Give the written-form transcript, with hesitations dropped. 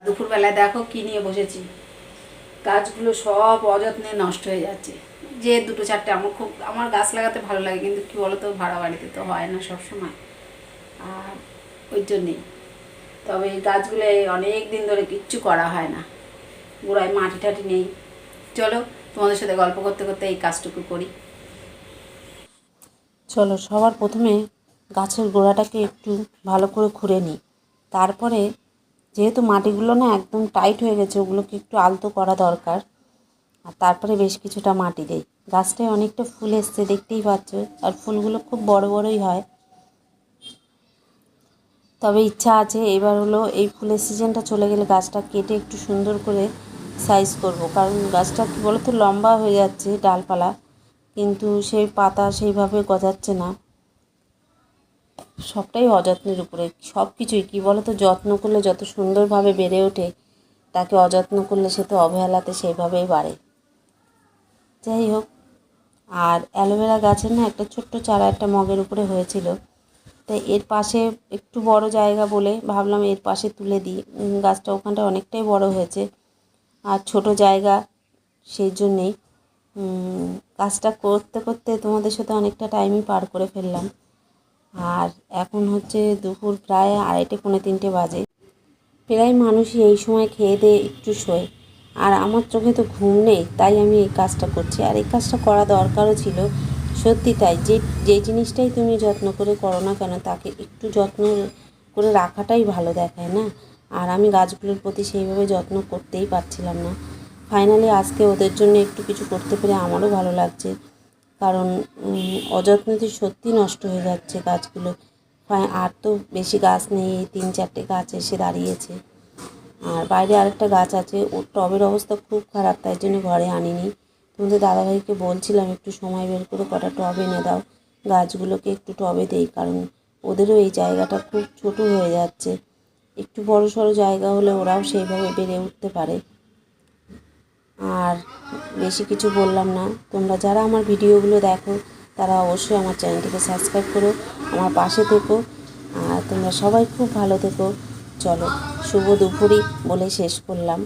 দুপুরবেলায় দেখো কি নিয়ে বসেছি। গাছগুলো সব অযত্নে নষ্ট হয়ে যাচ্ছে। যে দুটো চারটে আমার গাছ লাগাতে ভালো লাগে, কিন্তু কি বলতো, ভাড়া বাড়িতে তো হয় না সব সময়, আর ওই জন্যেই। তবে এই গাছগুলো অনেক দিন ধরে কিচ্ছু করা হয় না, গোড়ায় মাটি টাটি নেই। চলো তোমাদের সাথে গল্প করতে করতে এই কাজটুকু করি। চলো, সবার প্রথমে গাছের গোড়াটাকে একটু ভালো করে খুঁড়ে নিই। তারপরে যেহেতু মাটিগুলো না একদম টাইট হয়ে গেছে, ওগুলোকে একটু আলতো করা দরকার। আর তারপরে বেশ কিছুটা মাটি দেই। গাছটায় অনেকটা ফুল এসছে, দেখতেই পাচ্ছ, আর ফুলগুলো খুব বড় বড়ই হয়। তবে ইচ্ছা আছে এবার হলো এই ফুলের সিজনটা চলে গেলে গাছটা কেটে একটু সুন্দর করে সাইজ করব, কারণ গাছটা কী বলো তো লম্বা হয়ে যাচ্ছে ডালপালা, কিন্তু সেই পাতা সেইভাবে গজাচ্ছে না। সবটাই অযত্নের উপরে, সব কিছুই কী বলো তো, যত্ন করলে যত সুন্দরভাবে বেড়ে ওঠে, তাকে অযত্ন করলে সে তো অবহেলাতে সেইভাবেই বাড়ে। যাই হোক, আর অ্যালোভেরা গাছের না একটা ছোট্ট চারা একটা মগের উপরে হয়েছিল, তাই এর পাশে একটু বড় জায়গা বলে ভাবলাম এর পাশে তুলে দিই। গাছটা ওখানটা অনেকটাই বড় হয়েছে, আর ছোট জায়গা, সেই জন্যেই কাজটা করতে করতে তোমাদের সাথে অনেকটা টাইমই পার করে ফেললাম। আর এখন হচ্ছে দুপুর প্রায় 2:30 পৌনে 3টে বাজে। প্রায় মানুষই এই সময় খেয়ে দিয়ে একটু শোয়, আর আমার চোখে তো ঘুম নেই, তাই আমি এই কাজটা করছি। আর এই কাজটা করা দরকারও ছিল, সত্যি তাই। যে জিনিসটাই তুমি যত্ন করে করো না কেন, তাকে একটু যত্ন করে রাখাটাই ভালো দেখায় না। আর আমি গাছগুলোর প্রতি সেইভাবে যত্ন করতেই পারছিলাম না। ফাইনালি আজকে ওদের জন্য একটু কিছু করতে পেরে আমারও ভালো লাগছে, কারণ অযত্নতে সত্যি নষ্ট হয়ে যাচ্ছে গাছগুলো। আর তো বেশি গাছ নেই, এই 3-4টে গাছ এসে দাঁড়িয়েছে। আর বাইরে আরেকটা গাছ আছে, ওর টবের অবস্থা খুব খারাপ, তাই জন্য ঘরে আনিনি। তোমাদের দাদাভাইকে বলছিলাম একটু সময় বের করে কটা টব এনে দাও, গাছগুলোকে একটু টবে দেই, কারণ ওদেরও এই জায়গাটা খুব ছোটো হয়ে যাচ্ছে। একটু বড় সড়ো জায়গা হলে ওরাও সেইভাবে বেড়ে উঠতে পারে। আর বেশি কিছু বললাম না। তোমরা যারা আমার ভিডিওগুলো দেখো, তারা অবশ্যই আমার চ্যানেলটিকে সাবস্ক্রাইব করো, আমার পাশে থেকো। আর তোমরা সবাই খুব ভালো থেকো। চলো, শুভ দুপুরই বলে শেষ করলাম।